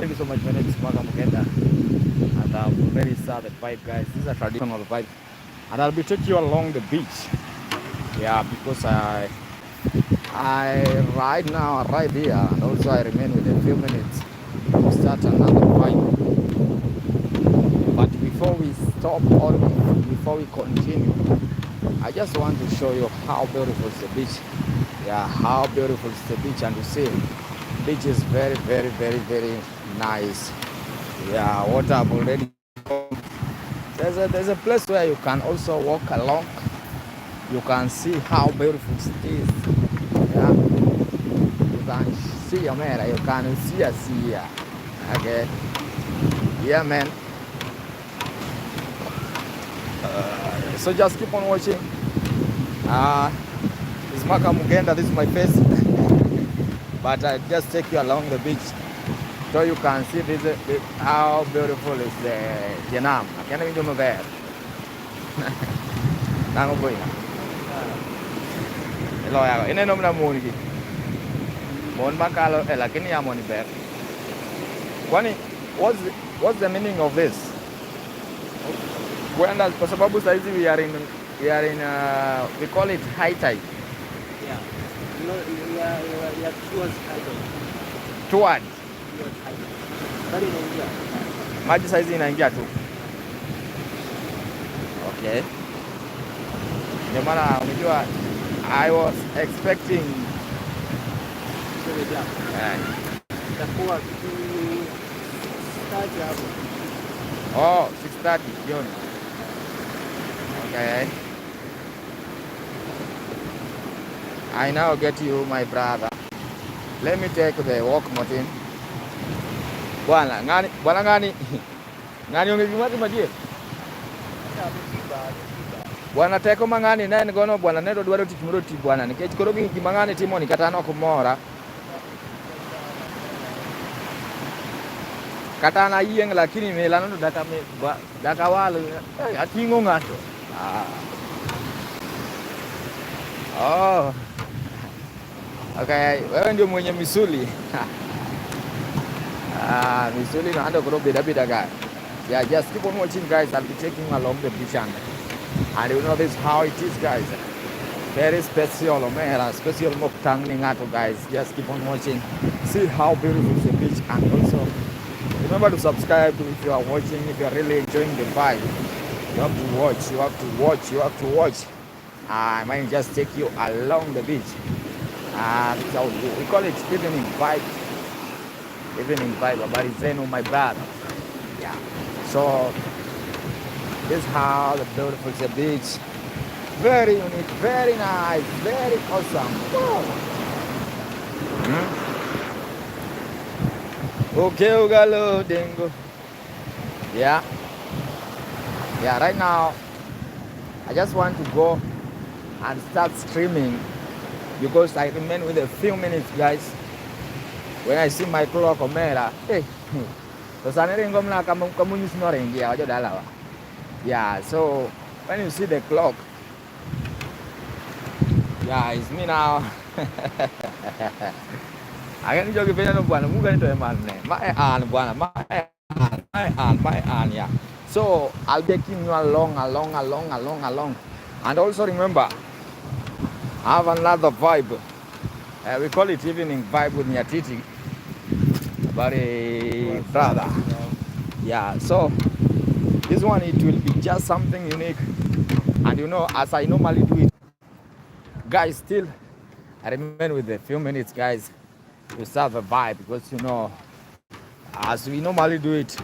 Thank you so much. My name is Maka Mugenda, and I'm very sad vibe, guys. This is a traditional vibe, and I'll be taking you along the beach. Yeah, because I right now right here, and also I remain with a few minutes to start another vibe. But before we stop or before we continue, I just want to show you how beautiful is the beach. Yeah, how beautiful is the beach, and you see, beach is very, very, very, very nice. Yeah, water I've already. There's a place where you can also walk along. You can see how beautiful it is. Yeah, you can see America. You can see a sea. Okay. Yeah, man. So just keep on watching. This is Maka Mugenda. This is my face. But I just take you along the beach so you can see how beautiful is the Vietnam. I can't even do there. Nango boy na. Hello ya. Ine nom na mon ki. Mon makalo lakini ya mon ber. Kwani what's the meaning of this? Kwenda kwa sababu saizi we are in we call it high tide. Yeah. No, we are towards high tide. Towards high tide. Bali inaingia. Maji saizi inaingia tu. Okay. Ndio maana unajua I was expecting itakuwa start hapo. Oh, 6:30 jioni. Okay. I now get you, my brother. Let me take the walk, Martin. Bwana ngani ungejimati majie. Bwana teko mangani nene gono bwana nedo dwaro tich moro ti bwana nikech koro gi mangani timo ni kata nok mora. Kata na yieng lakini melano ndo daka walo atingo ngato. Oh. Okay, wewe ndio mwenye misuli. Misuli na ando koro beda guy. Yeah, just keep on watching, guys. I'll be taking along the beach and you know this how it is, guys. Very special, man. Special moktang ni ngato, guys. Just keep on watching. See how beautiful the beach, and also remember to subscribe if you are watching. If you are really enjoying the vibe, you have to watch. You have to watch. You have to watch. I might just take you along the beach. So we call it evening vibe. Evening vibe. But it's then on my brother. Yeah. So this is how the beautiful is the beach. Very unique, very nice, very awesome. Wow. Okay, Ugalo Dingo. Yeah. Yeah, right now I just want to go and start streaming because I remain with a few minutes, guys. When I see my clock on Mera, hey, yeah, so when you see the clock, yeah, it's me now. I can joke with one who can do a man. My aunt, yeah. So I'll be taking you along. And also remember, I have another vibe. We call it evening vibe with nyatiti. But a brother. Yeah, so this one, it will be just something unique. And you know, as I normally do it, guys, still I remain with a few minutes, guys, to serve a vibe, because you know, as we normally do it,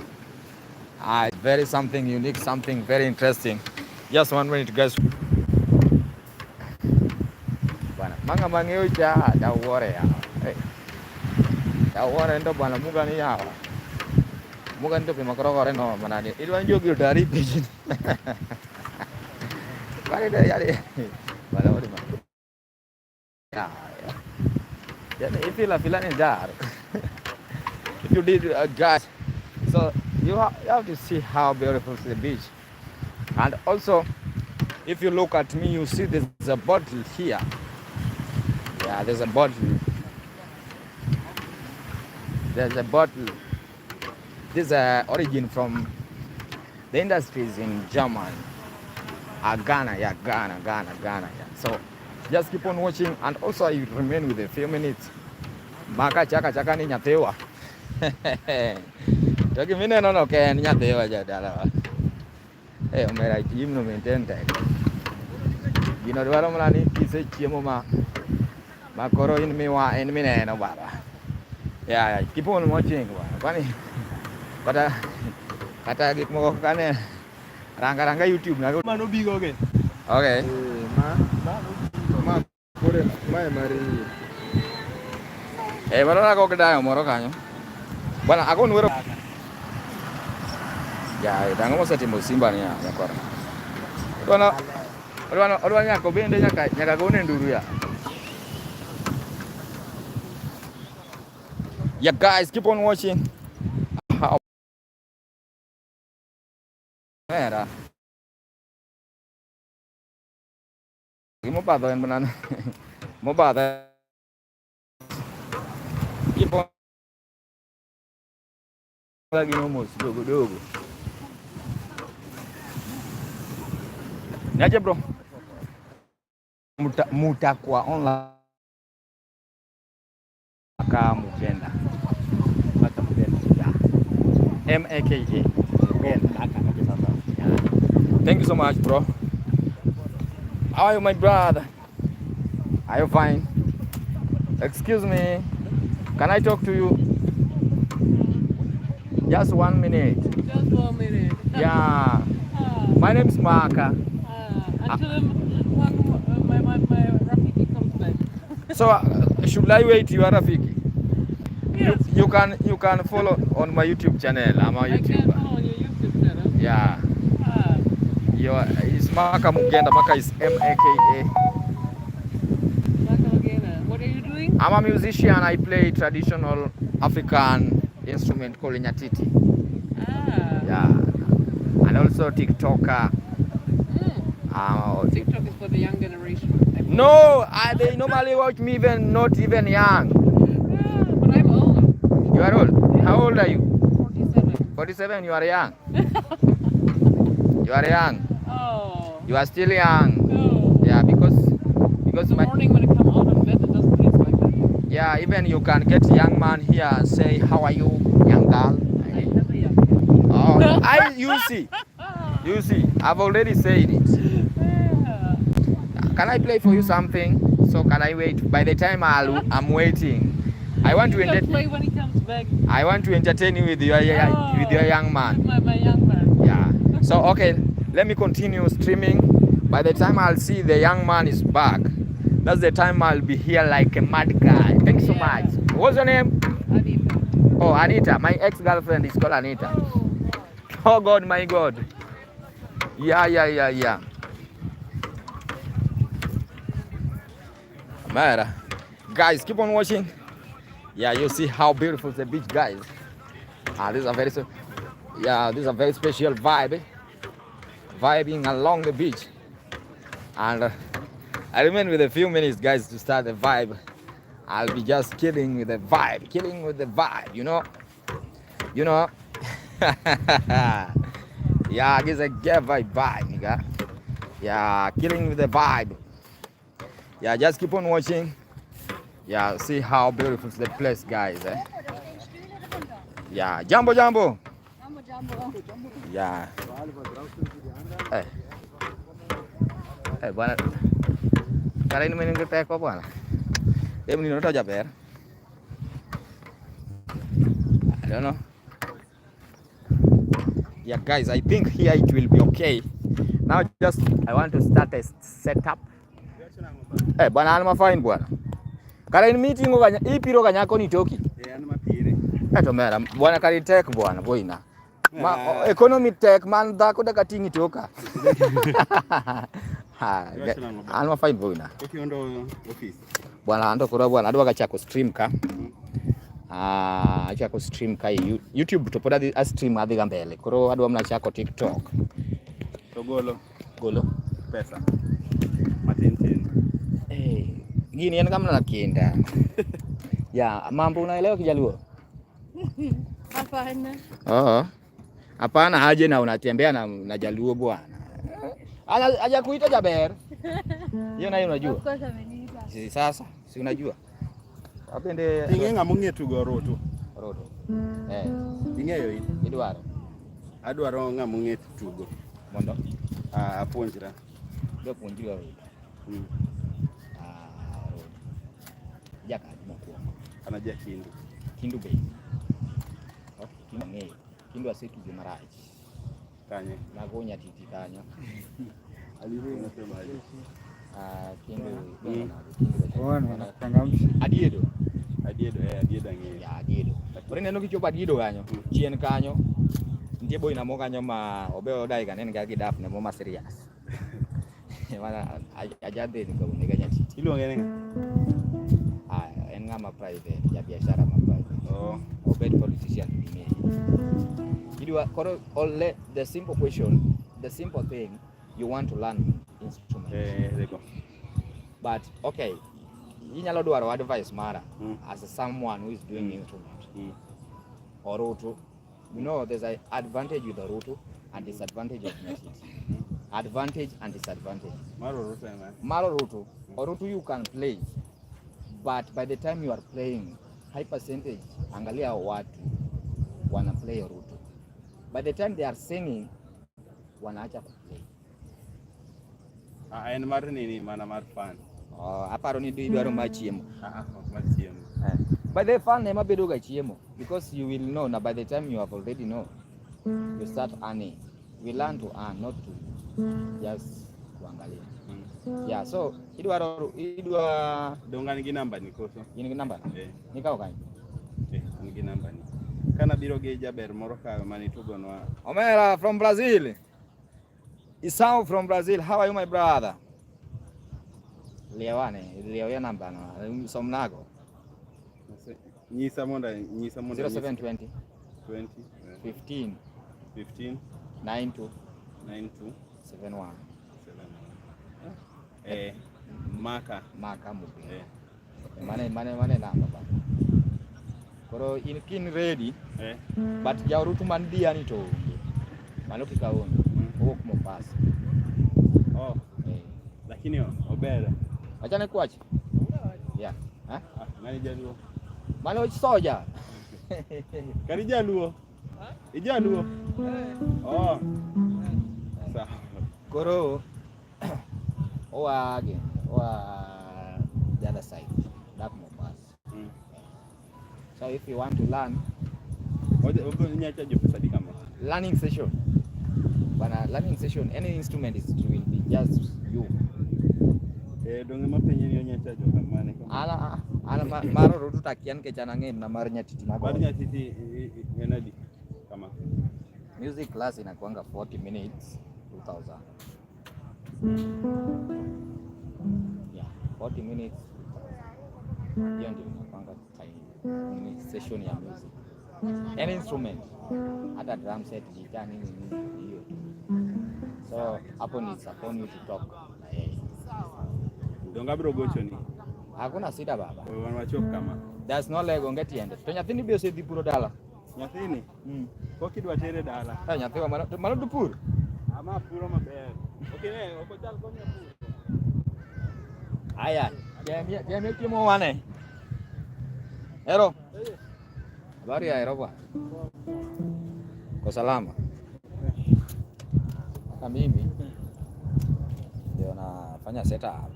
very something unique, something very interesting. Just 1 minute, guys. Manga mangeo cha da wore ya. Da wore ndo bwana muga ni yawa. Muga ndo pe makorogore no manani. Ilwan jogi dari pijin. Bale dari yale. Bala wori ma. Yeah. If you feel in there. If you did, guys, so you have to see how beautiful is the beach. And also, if you look at me, you see there's a bottle here. Yeah, there's a bottle. There's a bottle. This origin from the industries in German. Ghana. Yeah. So just keep on watching, and also you remain with a few minutes. Maka chaka ni nyathewa. Toki mine no ken nyathewa jadala. Omera team no maintain tag. Gino dwaro mana ni kise chiemo ma koro in miwa en mineno baba. Yeah, keep on watching baba. Kwani kata gik moko kane ranga YouTube na mano bigo ge. Okay. Ma kore mari. Baro ko kedayo moro kanyo. Bwana ako nwero. Ya, dango mosetimo Simba ni ya kora. Odwa nyako bende nyaka gone nduru ya. Yeah, guys, keep on watching. Era. Mo padho en banana. Mo padho. Keep on. Lagi nomos dogo. Niaje bro? Muta kwa online. Maka Mugenda. MAKA. Thank you so much, bro. How are you, my brother? Are you fine? Excuse me. Can I talk to you? Just 1 minute. Just 1 minute. Yeah. My name is Maka. Until my Rafiki comes back. So should I wait your Rafiki? Yes. You can follow on my YouTube channel. I'm a I can YouTuber. follow on your YouTube channel. Yeah. It's Maka Mugenda. Maka is MAKA. Maka Mugenda. What are you doing? I'm a musician. I play traditional African instrument called nyatiti. Yeah. And also TikToker. TikTok is for the young generation. No, they normally watch me not even young. But I'm old. You are old? How old are you? 47. 47, you are young. You are young. Oh. You are still young. No. Yeah, because in the morning when I come out of bed, it doesn't taste like that. Yeah, even you can get young man here and say, how are you, young girl? I'm never young. Oh, you see, I've already said it. Yeah. Can I play for you something? So can I wait? By the time I'm waiting, I want to play when he comes back. I want to entertain you with your young man. With my young man. Yeah. So okay, let me continue streaming. By the time I'll see the young man is back, that's the time I'll be here like a mad guy. Thanks so much. What's your name? Anita. Oh, Anita. My ex-girlfriend is called Anita. Oh God, my God. Yeah. Mara. Guys, keep on watching. Yeah, you see how beautiful the beach, guys. This is a very special vibe. Vibing along the beach. And I remain with a few minutes, guys, to start the vibe. I'll be just killing with the vibe, you know. Yeah, it's a get vibe, nigga. Yeah, killing with the vibe. Yeah, just keep on watching. Yeah, see how beautiful the place, guys. Yeah, jambo. Yeah. Bwana. Kala ini mainin kita ko bwana. Dem ni noto jaber. I don't know. Yeah, guys, I think here it will be okay. Now just I want to start a setup. Bwana alma fine bwana. Kala ini meeting ko ipiro kanyako ni toki. Anma pire. To mera bwana kali tech bwana boina. Ma economy tech man da ko daga tingi toka. Alma fine boina. Okiondo office. Bwana ando kura bwana adwa gachako stream ka. Achako stream ka YouTube to poda a stream adhiga mbele. Koro adwa mna chako TikTok. To golo pesa. Matin. Gini en kama nakienda. Ya, mambo unaelewa Kijaluo? Hapana. Oh. Hapana aje na unatembea na Jaluo bwana. Hajakuita Jaber. Hiyo nayo unajua. Of course ameniita. Sasa si unajua. Apende Tingenga mungie tugo roto. Roto. Tingeyo hii. Idwaro. Adwaro nga mungie tugo. Mondo. Apuonjra. Do puonjira roto. Roto. Jaka mokuongo. Ana jakindu. Kindu be. Okay, kindu ng'eyo. Kindu asetugo marach. Kanye. Nago nyatiti kanyo. Aliwe unasema aje? Kindu. Wana changamshi. Adiedo. Adiedo ng'eyo. Ya adiedo. Ore neno kichopo adiedo kanyo. Chien kanyo. Nitie boy na mo kanyo ma obeo dai kanen ga gidap ne mo ma serious. Mana ajade ni ko nega nyatiti. Iluonge nini? En ngama private, ya biashara ma private. Obed politician ni. All the simple question, the simple thing, you want to learn instrument. There you go. But okay, inyalo dwaro advice mara as someone who is doing instrument. Or roto. You know there's an advantage with the roto and disadvantage of nyatiti. Advantage and disadvantage. Maro roto man. Maro roto. Or roto you can play. But by the time you are playing, high percentage, angalia watu wana play roto. By the time they are singing, wanaacha kuplay. En mar nini mana mar fan. Aparo ni idwaro ma chiemo. Mar chiemo. By the fan ema bedo ga chiemo because you will know na by the time you have already know, you start earning. We learn to earn, not to just kuangalia. Yeah, so idwa donga nigi namba ni koso. Nigi namba? Nikao kanyo. Nigi namba ni. Kana biro gi Jaber moro ka mani tugonwa. Omera from Brazil. Isao from Brazil. How are you my brother? Lewa namba na somnago. Nyisa monda 0720 15 92 71. Maka mubi. Mane namba ba. Koro in kin ready. But jaurutu man dia ni to. Mano kikaona. Wok mo pass. Lakini obera. Acha nikuache. Yeah. Nani Jaluo? Mano soja. Kari Jaluo? Ijaluo? Sawa. Koro again. The other side. That more pass. So if you want to learn, learning session. When a learning session, any instrument will be just you. Maro rotu takian ke chanange na mar nyatiti mago. Mar nyatiti enadi kama. Music class inakuanga 40 minutes 2000. Yeah, 40 minutes. Hiyo ndio inakuanga time session ya music. Any instrument, hata drum set, guitar nini hiyo. So hapo ni upon you to talk na yeye. Donga bro gocho ni. Hakuna sida baba. Wanachok kama. There's no leg on get end. To nyathini bi osedhi puro dala. Nyathini? Kokidwa tere dala. Nyathiwa mano dupur. Ama puro maber. Okay, oko chal konya puro. Aya, jamia chiemo wane. Ero. Habari ya Ero bwana. Kwa salama. Mimi ndio nafanya setup.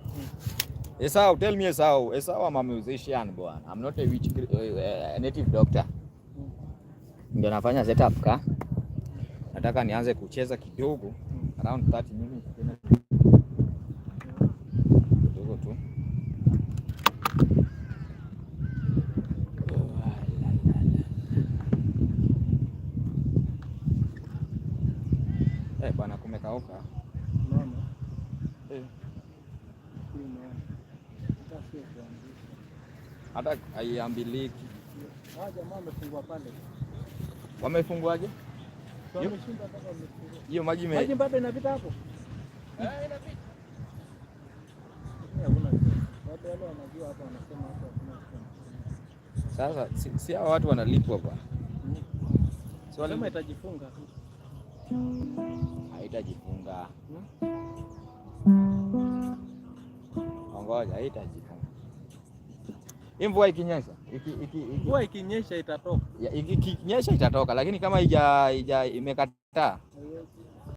Esau, tell me Esau. Esau, I'm a musician bwana. I'm not a native doctor. Ndio nafanya setup ka. Nataka nianze kucheza kidogo around 30 minutes tena. Kidogo tu. Bwana kumekauka. Hata haiambiliki. Jamaa wamefungwa pale. Wamefunguaje? Wameshinda mpaka wamefungwa. Hiyo maji bado inapita hapo? Inapita. Watu wale wanajua hapa wanasema hapa hakuna kitu. Sasa si hao watu wanalipwa bwana. Sema itajifunga. Haitajifunga. Ngoja haitajifunga. Mvua ikinyesha, mvua ikinyesha itatoka. Ikinyesha itatoka, lakini kama imekataa